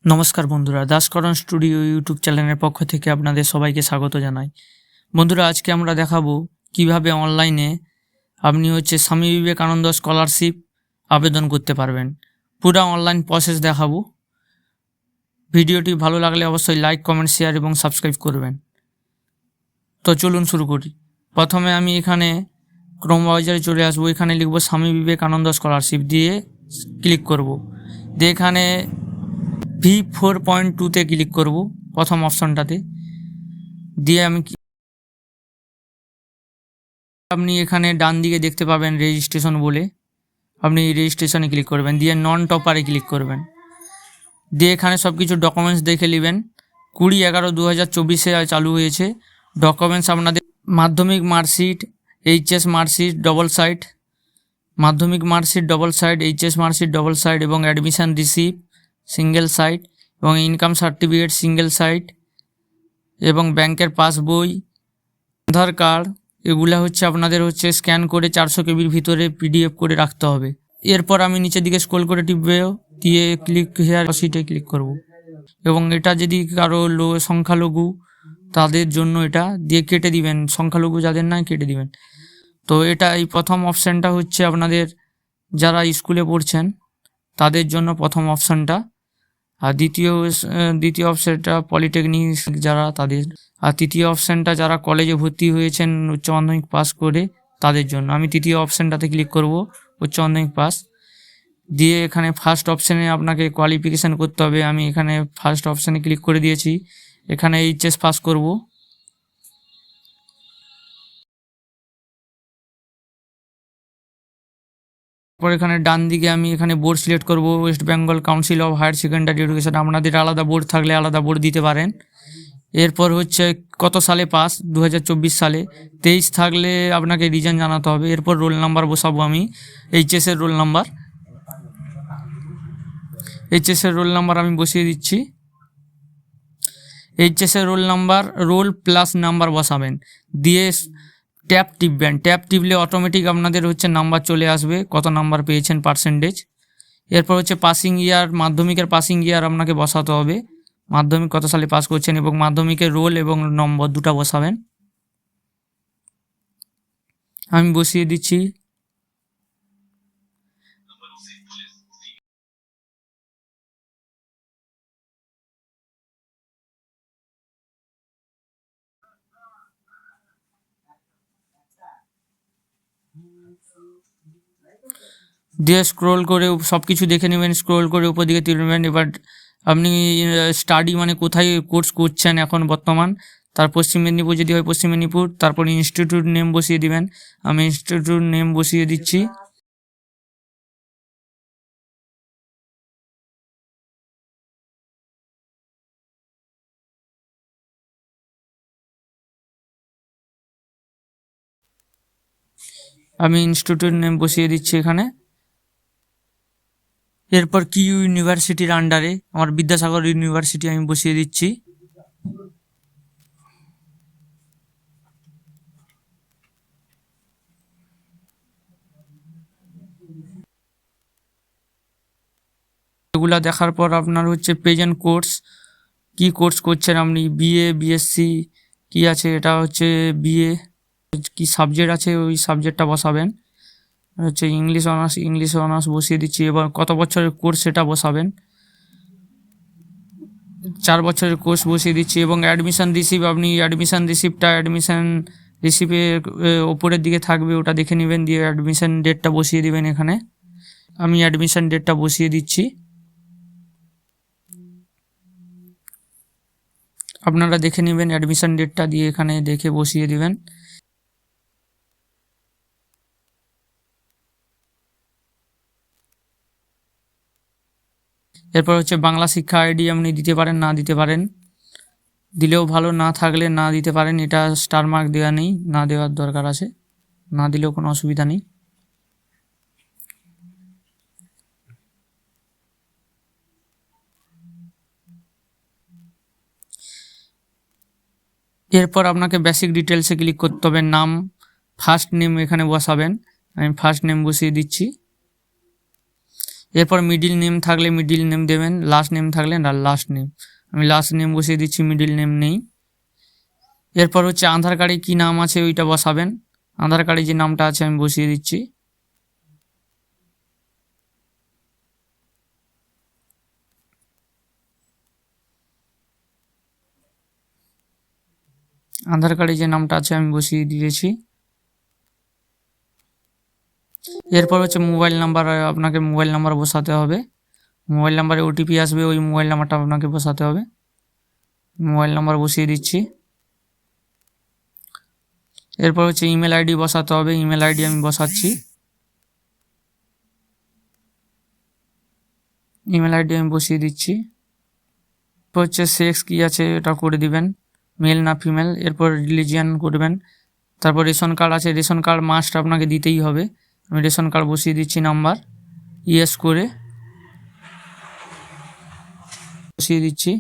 নমস্কার বন্ধুরা, দাসকরণ studio YouTube চ্যানেলের পক্ষ থেকে আপনাদের সবাইকে স্বাগত জানাই। বন্ধুরা, আজকে আমরা দেখাবো কিভাবে অনলাইনে আপনি স্বামী বিবেকানন্দ স্কলারশিপ আবেদন করতে পারবেন। পুরো অনলাইন প্রসেস দেখাবো। ভিডিওটি ভালো লাগলে অবশ্যই লাইক, কমেন্ট, শেয়ার এবং সাবস্ক্রাইব করবেন। তো চলুন শুরু করি। প্রথমে আমি এখানে ক্রোম ব্রাউজারে চলে আসবো। এখানে লিখব স্বামী বিবেকানন্দ স্কলারশিপ, দিয়ে ক্লিক করব। দিয়ে এখানে V4.2-তে ক্লিক করব, প্রথম অপশনটাতে। দিয়ে আপনি এখানে ডান দিকে দেখতে পাবেন রেজিস্ট্রেশন বলে, আপনি রেজিস্ট্রেশনে ক্লিক করবেন। দিয়ে নন টপারে ক্লিক করবেন। দিয়ে এখানে সব কিছু ডকুমেন্টস দেখে নেবেন। 20/11/2024 চালু হয়েছে। ডকুমেন্টস আপনাদের Madhyamik marksheet, HS marksheet double side, Madhyamik marksheet double side, HS marksheet double side এবং অ্যাডমিশন রিসিপ্ট সিঙ্গেল সাইড এবং ইনকাম সার্টিফিকেট সিঙ্গেল সাইড এবং ব্যাংকের পাসবই, আধার কার্ড, এগুলো আপনাদের স্ক্যান করে 400 কেবির ভিতরে PDF করে রাখতে হবে। এরপর আমি নিচের দিকে স্ক্রল করে টিপবেও, দিয়ে ক্লিক হেয়ার শিটে ক্লিক করব। এবং এটা যদি কারো সংখ্যালঘু তাদের জন্য এটা দিয়ে কেটে দিবেন, সংখ্যালঘু যাদের নাই কেটে দিবেন। তো এটা এই প্রথম অপশানটা আপনাদের যারা স্কুলে পড়ছেন তাদের জন্য প্রথম অপশানটা। আর দ্বিতীয় অপশানটা পলিটেকনিক যারা তাদের। আর তৃতীয় অপশানটা যারা কলেজে ভর্তি হয়েছেন উচ্চ মাধ্যমিক পাস করে তাদের জন্য। আমি তৃতীয় অপশানটাতে ক্লিক করব, উচ্চ মাধ্যমিক পাস। দিয়ে এখানে ফার্স্ট অপশানে আপনাকে কোয়ালিফিকেশান করতে হবে। আমি এখানে ফার্স্ট অপশানে ক্লিক করে দিয়েছি। এখানে এইচএস পাস করব। তারপর এখানে ডান দিকে আমি এখানে বোর্ড সিলেক্ট করব, west Bengal council of higher secondary education. আপনাদের আলাদা বোর্ড থাকলে আলাদা বোর্ড দিতে পারেন। এরপর কত সালে পাস, 2024 সালে। 23 থাকলে আপনাকে রিজন জানাতে হবে। এরপর রোল নাম্বার বসাবো আমি, এইচএসের রোল নাম্বার। এইচএসের রোল নাম্বার আমি বসিয়ে দিচ্ছি। এইচএসের roll number, roll plus number বসাবেন। দিয়ে ট্যাব টিপবেন। ট্যাব টিপলে অটোমেটিক আপনাদের নাম্বার চলে আসবে, কত নাম্বার পেয়েছেন পার্সেন্টেজ। এরপর পাসিং ইয়ার, মাধ্যমিকের পাসিং ইয়ার আপনাকে বসাতে হবে। মাধ্যমিক কত সালে পাস করছেন এবং মাধ্যমিকের রোল এবং নম্বর দুটো বসাবেন। আমি বসিয়ে দিচ্ছি। দিয়ে স্ক্রোল করে সব কিছু দেখে নেবেন, স্ক্রোল করে উপর দিকে তুলে নেবেন। এবার আপনি স্টাডি মানে কোথায় কোর্স করছেন এখন বর্তমান, তার পশ্চিম মেদিনীপুর যদি হয় পশ্চিম মেদিনীপুর। তারপর ইনস্টিটিউট নেম বসিয়ে দিবেন। আমি ইনস্টিটিউট নেম বসিয়ে দিচ্ছি। আমি ইনস্টিটিউট নেম বসিয়ে দিচ্ছি এখানে। এরপর কি ইউনিভার্সিটির আন্ডারে, আমার বিদ্যাসাগর ইউনিভার্সিটি আমি বসিয়ে দিচ্ছি। এগুলা দেখার পর আপনার প্রেজেন্ট কোর্স, কি কোর্স করছেন আপনি, BA, BSc কি আছে, এটা BA। কি সাবজেক্ট আছে ওই সাবজেক্টটা বসাবেন। ইংলিশ অনার্স বসিয়ে দিচ্ছি। এবার কত বছরের কোর্স সেটা বসাবেন। 4 বছরের কোর্স বসিয়ে দিচ্ছি। এবং অ্যাডমিশন রিসিপ্ট, আপনি অ্যাডমিশন রিসিপ্টের ওপরের দিকে থাকবে, ওটা দেখে নেবেন। দিয়ে অ্যাডমিশন ডেটটা বসিয়ে দিবেন এখানে। আমি অ্যাডমিশন ডেটটা বসিয়ে দিচ্ছি। আপনারা দেখে নেবেন অ্যাডমিশন ডেটটা, দিয়ে এখানে দেখে বসিয়ে দিবেন। এরপর বাংলা শিক্ষা আইডি আপনি দিতে পারেন, না দিতে পারেন, দিলেও ভালো, না থাকলে না দিতে পারেন। এটা স্টার মার্ক দেওয়া নেই, না দেওয়ার দরকার আছে, না দিলেও কোনো অসুবিধা নেই। এরপর আপনাকে বেসিক ডিটেলসে ক্লিক করতে হবে। নাম, ফার্স্ট নেম এখানে বসাবেন। আমি ফার্স্ট নেম বসিয়ে দিচ্ছি। এরপর মিডিল নেম থাকলে মিডিল নেম দেবেন, লাস্ট নেম থাকলে লাস্ট নেম। আমি লাস্ট নেম বসিয়ে দিচ্ছি, মিডিল নেম নেই। এরপর হচ্ছে আধার কার্ডে কী নাম আছে ওইটা বসাবেন। আধার কার্ডে যে নামটা আছে আমি বসিয়ে দিচ্ছি। আধার কার্ডে যে নামটা আছে আমি বসিয়ে দিয়েছি। এরপর হচ্ছে মোবাইল নাম্বার, আপনাকে মোবাইল নাম্বার বসাতে হবে। মোবাইল নাম্বারে ওটিপি আসবে, ওই মোবাইল নাম্বারটা আপনাকে বসাতে হবে। মোবাইল নাম্বার বসিয়ে দিচ্ছি। এরপর হচ্ছে ইমেল আইডি বসাতে হবে, ইমেল আইডি আমি বসাচ্ছি। ইমেল আইডি আমি বসিয়ে দিচ্ছি। এরপর হচ্ছে সেক্স কী আছে এটা করে দিবেন, মেল না ফিমেল। এরপর রিলিজিয়ান করবেন। তারপর রেশন কার্ড আছে, রেশন কার্ড মাস্ট আপনাকে দিতেই হবে। আমি রেশন কার্ড বসিয়ে দিচ্ছি, নাম্বার ইয়েস করে বসিয়ে দিচ্ছি।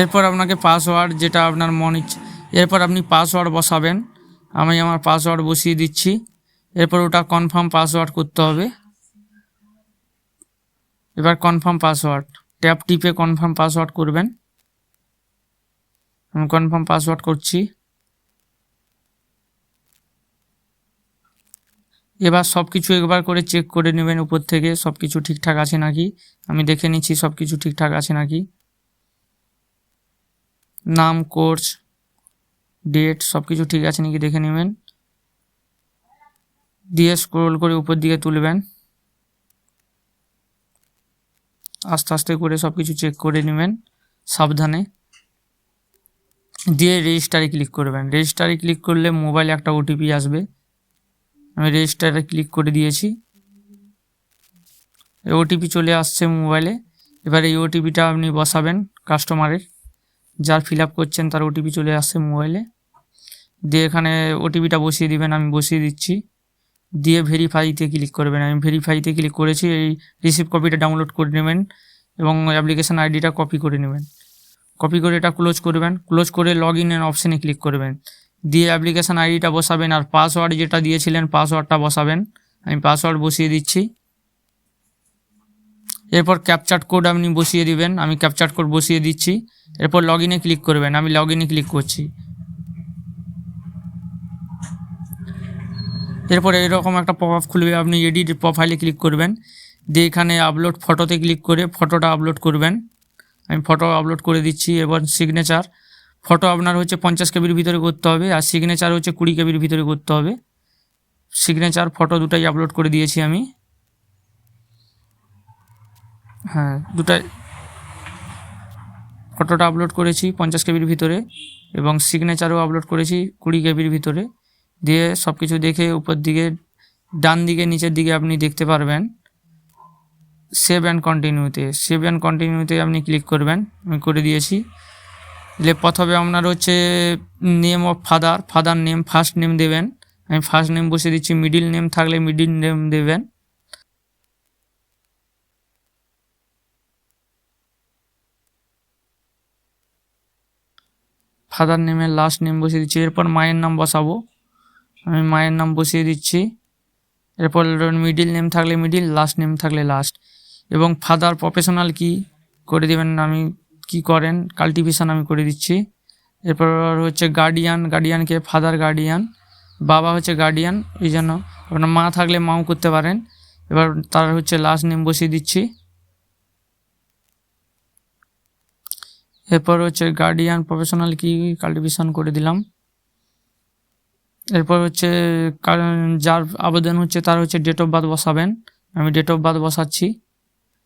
এরপর আপনাকে পাসওয়ার্ড যেটা আপনার মন ইচ্ছে, এরপর আপনি পাসওয়ার্ড বসাবেন। আমি আমার পাসওয়ার্ড বসিয়ে দিচ্ছি। এরপর ওটা কনফার্ম পাসওয়ার্ড করতে হবে। এবার কনফার্ম পাসওয়ার্ড ট্যাপ টিপে কনফার্ম পাসওয়ার্ড করবেন। আমি কনফার্ম পাসওয়ার্ড করছি। এবার সব কিছু একবার করে চেক করে নেবেন উপর থেকে সব কিছু ঠিকঠাক আছে নাকি। আমি দেখে নিচ্ছি সব কিছু ঠিকঠাক আছে নাকি। নাম, কোর্স, ডেট সব কিছু ঠিক আছে নাকি দেখে নেবেন। দিয়ে স্ক্রোল করে উপর দিকে তুলবেন, আস্তে আস্তে করে সব কিছু চেক করে নেবেন সাবধানে। দিয়ে রেজিস্টারে ক্লিক করবেন। রেজিস্টারে ক্লিক করলে মোবাইলে একটা ওটিপি আসবে। আমি রেজিস্টারে ক্লিক করে দিয়েছি, ওটিপি চলে আসছে মোবাইলে। এবার এই ওটিপিটা আপনি বসাবেন কাস্টমারের, যার ফিল আপ করছেন তার ওটিপি চলে আসছে মোবাইলে। দিয়ে এখানে ওটিপিটা বসিয়ে দিবেন, আমি বসিয়ে দিচ্ছি। দিয়ে ভেরিফাইতে ক্লিক করবেন। আমি ভেরিফাইতে ক্লিক করেছি। এই রিসিপ্ট কপিটা ডাউনলোড করে নেবেন এবং অ্যাপ্লিকেশান আইডিটা কপি করে নেবেন। কপি করে এটা ক্লোজ করবেন। ক্লোজ করে লগ ইনের অপশানে ক্লিক করবেন। দিয়ে অ্যাপ্লিকেশান আইডিটা বসাবেন আর পাসওয়ার্ড যেটা দিয়েছিলেন পাসওয়ার্ডটা বসাবেন। আমি পাসওয়ার্ড বসিয়ে দিচ্ছি। এরপর ক্যাপচার কোড আপনি বসিয়ে দিবেন। আমি ক্যাপচার কোড বসিয়ে দিচ্ছি। এরপর লগ ইনে ক্লিক করবেন। আমি লগ ইনে ক্লিক করছি। এরপর এরকম একটা পপ আপ খুলবে, আপনি এডিট প্রোফাইলে ক্লিক করবেন। দিয়ে এখানে আপলোড ফটোতে ক্লিক করে ফটোটা আপলোড করবেন। আমি ফটো আপলোড করে দিচ্ছি। এবার সিগনেচার, ফটো আপনার হচ্ছে 50 কেবির ভিতরে করতে হবে আর সিগনেচার হচ্ছে 20 কেবির ভিতরে করতে হবে। সিগনেচার ফটো দুটাই আপলোড করে দিয়েছি আমি। হ্যাঁ, দুটাই ফটোটা আপলোড করেছি 50 কেবির ভিতরে এবং সিগনেচারও আপলোড করেছি 20 কেবির ভিতরে। দিয়ে সব কিছু দেখে উপর দিকে ডান দিকে নিচের দিকে আপনি দেখতে পারবেন সেভ অ্যান্ড কন্টিনিউতে। সেভ অ্যান্ড কন্টিনিউতে আপনি ক্লিক করবেন। আমি করে দিয়েছি। প্রথমে আপনার হচ্ছে name of father name first name দেবেন। আমি ফার্স্ট নেম বসিয়ে দিচ্ছি। মিডিল নেম থাকলে মিডিল নেম দেবেন। ফাদার নেমের লাস্ট নেম বসিয়ে দিচ্ছি। এরপর মায়ের নাম বসাবো। আমি মায়ের নাম বসিয়ে দিচ্ছি। এরপর মিডিল নেম থাকলে মিডিল, লাস্ট নেম থাকলে লাস্ট। এবং ফাদার প্রফেশনাল কি করে দেবেন, আমি কি করেন কাল্টিভেশন আমি করে দিচ্ছি। এরপর হচ্ছে গার্ডিয়ানকে ফাদার গার্ডিয়ান, বাবা হচ্ছে গার্ডিয়ান, এই জন্য আপনার মা থাকলে মাও করতে পারেন। এবার তার হচ্ছে লাস্ট নেম বসিয়ে দিচ্ছি। এরপর হচ্ছে গার্ডিয়ান প্রফেশনাল কি কাল্টিভেশন করে দিলাম। এরপর হচ্ছে যার আবেদন হচ্ছে তার হচ্ছে ডেট অফ বার্থ বসাবেন। আমি ডেট অফ বার্থ বসাচ্ছি,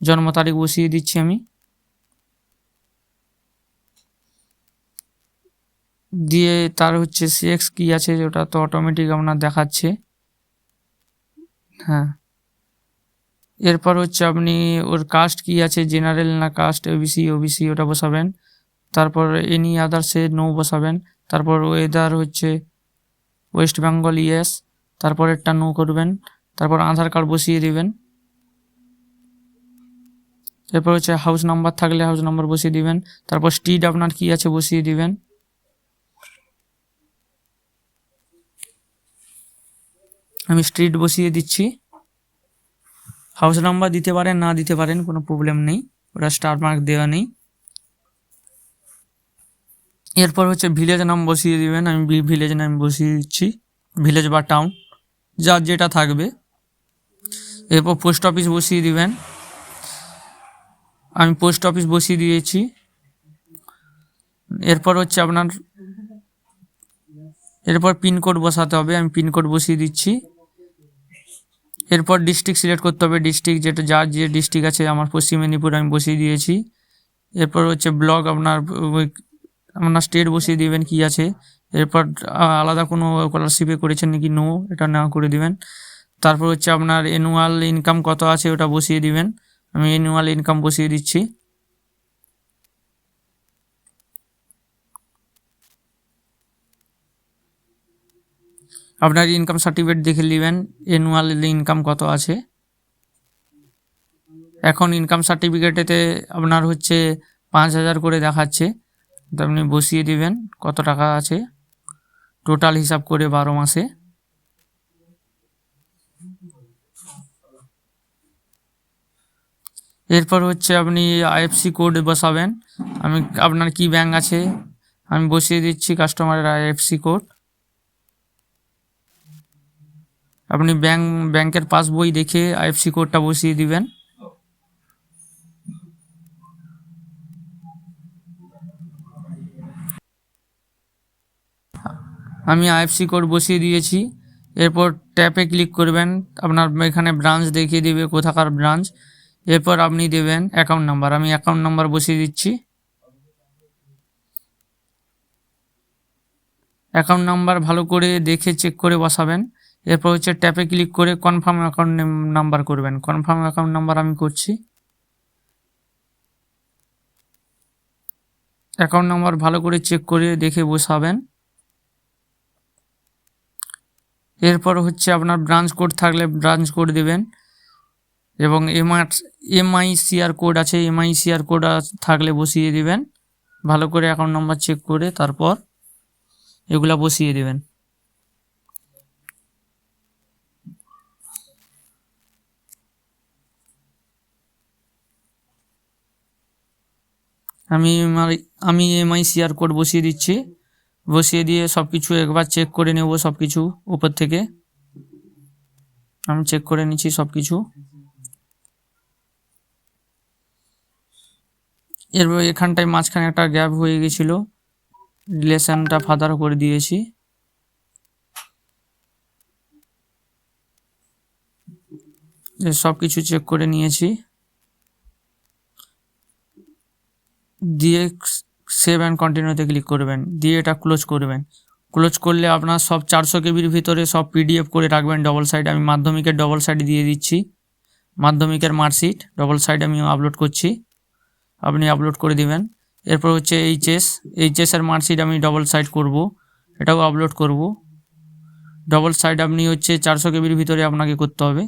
জন্ম তারিখ বসিয়ে দিচ্ছি আমি। দিয়ে তার হচ্ছে সেক্স কী আছে ওটা তো অটোমেটিক আপনার দেখাচ্ছে। হ্যাঁ, এরপর হচ্ছে আপনি ওর কাস্ট কী আছে, জেনারেল না কাস্ট ওবিসি ওটা বসাবেন। তারপর এনি আদার্সে নো বসাবেন। তারপর ওয়েদার হচ্ছে ওয়েস্ট বেঙ্গল ইয়েস, তারপরেরটা নো করবেন। তারপর আধার কার্ড বসিয়ে দেবেন। এরপর হচ্ছে হাউস নাম্বার থাকলে হাউস নাম্বার বসিয়ে দিবেন। তারপর স্ট্রিট আপনার কি আছে বসিয়ে দিবেন। আমি স্ট্রিট বসিয়ে দিচ্ছি। হাউস নাম্বার দিতে পারেন না দিতে পারেন, কোনো প্রবলেম নেই, ওটা স্টার মার্ক দেওয়া নেই। এরপর হচ্ছে ভিলেজ নাম বসিয়ে দিবেন। আমি ভিলেজ নাম বসিয়ে দিচ্ছি, ভিলেজ বা টাউন যার যেটা থাকবে। এরপর পোস্ট অফিস বসিয়ে দিবেন। আমি পোস্ট অফিস বসিয়ে দিয়েছি। এরপর হচ্ছে আপনার পিনকোড বসাতে হবে, আমি পিনকোড বসিয়ে দিচ্ছি। এরপর ডিস্ট্রিক্ট সিলেক্ট করতে হবে, ডিস্ট্রিক্ট যেটা যার যে ডিস্ট্রিক্ট আছে, আমার পশ্চিম মেদিনীপুর আমি বসিয়ে দিয়েছি। এরপর হচ্ছে ব্লক আপনার স্টেট বসিয়ে দিবেন কি আছে। এরপর আলাদা কোনো স্কলারশিপে করেছেন নাকি, নো, এটা না করে দিবেন। তারপর হচ্ছে আপনার অ্যানুয়াল ইনকাম কত আছে ওটা বসিয়ে দিবেন। আমি অ্যানুয়াল ইনকাম বসিয়ে দিচ্ছি। আপনার ইনকাম সার্টিফিকেট দেখে নেবেন অ্যানুয়াল ইনকাম কত আছে। এখন ইনকাম সার্টিফিকেটেতে আপনার হচ্ছে 5,000 করে দেখাচ্ছে, তো আপনি বসিয়ে দিবেন কত টাকা আছে টোটাল হিসাব করে 12 মাসে। এরপর হচ্ছে আপনি আইএফসি কোড বসাবেন। আমি আপনার কি ব্যাংক আছে আমি বসিয়ে দিচ্ছি কাস্টমারের আইএফসি কোড। আপনি ব্যাংকের পাসবই দেখে আইএফসি কোডটা বসিয়ে দিবেন। আমি আইএফসি কোড বসিয়ে দিয়েছি। এরপর ট্যাপে ক্লিক করবেন, আপনার এখানে ব্রাঞ্চ দেখিয়ে দেবে কোথাকার ব্রাঞ্চ। এরপর আপনি দেবেন অ্যাকাউন্ট নাম্বার, আমি অ্যাকাউন্ট নাম্বার বসিয়ে দিচ্ছি। অ্যাকাউন্ট নাম্বার ভালো করে দেখে চেক করে বসাবেন। এরপর হচ্ছে ট্যাপে ক্লিক করে কনফার্ম অ্যাকাউন্ট নাম্বার করবেন। কনফার্ম অ্যাকাউন্ট নাম্বার আমি করছি। অ্যাকাউন্ট নাম্বার ভালো করে চেক করে দেখে বসাবেন। এরপর হচ্ছে আপনার ব্রাঞ্চ কোড থাকলে ব্রাঞ্চ কোড দেবেন, এবং এমআইসিআর কোড আছে, এমআইসিআর কোড থাকলে বসিয়ে দিবেন। ভালো করে অ্যাকাউন্ট নাম্বার চেক করে তারপর এগুলা বসিয়ে দেবেন। আমি এমআইসিআর কোড বসিয়ে দিচ্ছি। বসিয়ে দিয়ে সব কিছু একবার চেক করে নেব, সব কিছু উপর থেকে আমি চেক করে নিচ্ছি সব কিছু। এরপর এখানটায় মাঝখানে একটা গ্যাপ হয়ে গেছিল, রিলেশনটা ফাদার করে দিয়েছি। সব কিছু চেক করে নিয়েছি। দিয়ে সেভ অ্যান্ড কন্টিনিউতে ক্লিক করবেন, দিয়ে এটা ক্লোজ করবেন। ক্লোজ করলে আপনার সব 400 কেবির ভিতরে সব পিডিএফ করে রাখবেন ডবল সাইড। আমি মাধ্যমিকের ডবল সাইড দিয়ে দিচ্ছি, মাধ্যমিকের মার্কশিট ডবল সাইড আমি আপলোড করছি, আপনি আপলোড করে দিবেন। এরপর হচ্ছে এইচএসের মার্কশিট আমি ডবল সাইড করব, এটাও আপলোড করব। ডবল সাইড আপনি হচ্ছে 400 কেবির ভিতরে আপনাকে করতে হবে,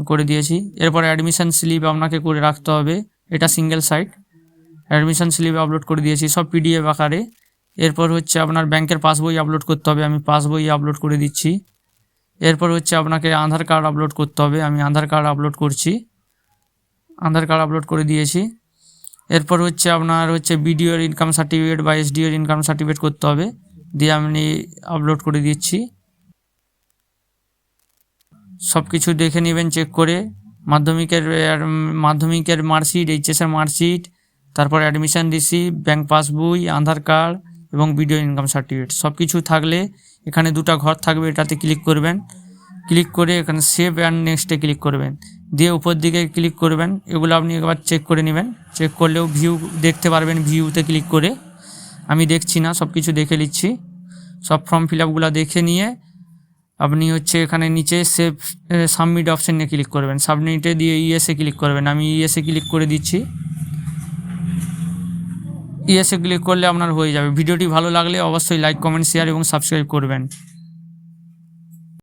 করে দিয়েছি। এরপর অ্যাডমিশন স্লিপ আপনাকে করে রাখতে হবে, এটা single side, admission slip upload করে দিয়েছি সব পিডিএফ আকারে। এরপর হচ্ছে আপনার ব্যাংকের পাসবই আপলোড করতে হবে, আমি পাসবই আপলোড করে দিচ্ছি। এরপর হচ্ছে আপনাকে আধার কার্ড আপলোড করতে হবে, আমি আধার কার্ড আপলোড করছি, আধার কার্ড আপলোড করে দিয়েছি। এরপর হচ্ছে আপনার হচ্ছে বিডিওর ইনকাম সার্টিফিকেট বা এসডিওর ইনকাম সার্টিফিকেট করতে হবে, দিয়ে আমি আপলোড করে দিচ্ছি। সব কিছু দেখে নেবেন চেক করে, মাধ্যমিকের মার্কশিট, এইচএসের মার্কশিট, তারপর অ্যাডমিশন রিসিপ্ট, ব্যাংক পাসবই, আধার কার্ড এবং ভিডিও ইনকাম সার্টিফিকেট সব কিছু থাকলে এখানে দুটো ঘর থাকবে, এটাতে ক্লিক করবেন। ক্লিক করে এখানে সেভ অ্যান্ড নেক্সটে ক্লিক করবেন, দিয়ে উপর দিকে ক্লিক করবেন। এগুলো আপনি একবার চেক করে নেবেন, চেক করলেও ভিউ দেখতে পারবেন, ভিউতে ক্লিক করে। আমি দেখছি না, সব কিছু দেখে নিচ্ছি। সব ফর্ম ফিল আপগুলো দেখে নিয়ে আপনি হচ্ছে এখানে নিচে সেভ সাবমিট অপশানে ক্লিক করবেন, সাবমিটে দিয়ে ইএসএ ক্লিক করবেন। আমি ইএসএ ক্লিক করে দিচ্ছি। ইএসএ ক্লিক করলে আপনার হয়ে যাবে। ভিডিওটি ভালো লাগলে অবশ্যই লাইক, কমেন্ট, শেয়ার এবং সাবস্ক্রাইব করবেন।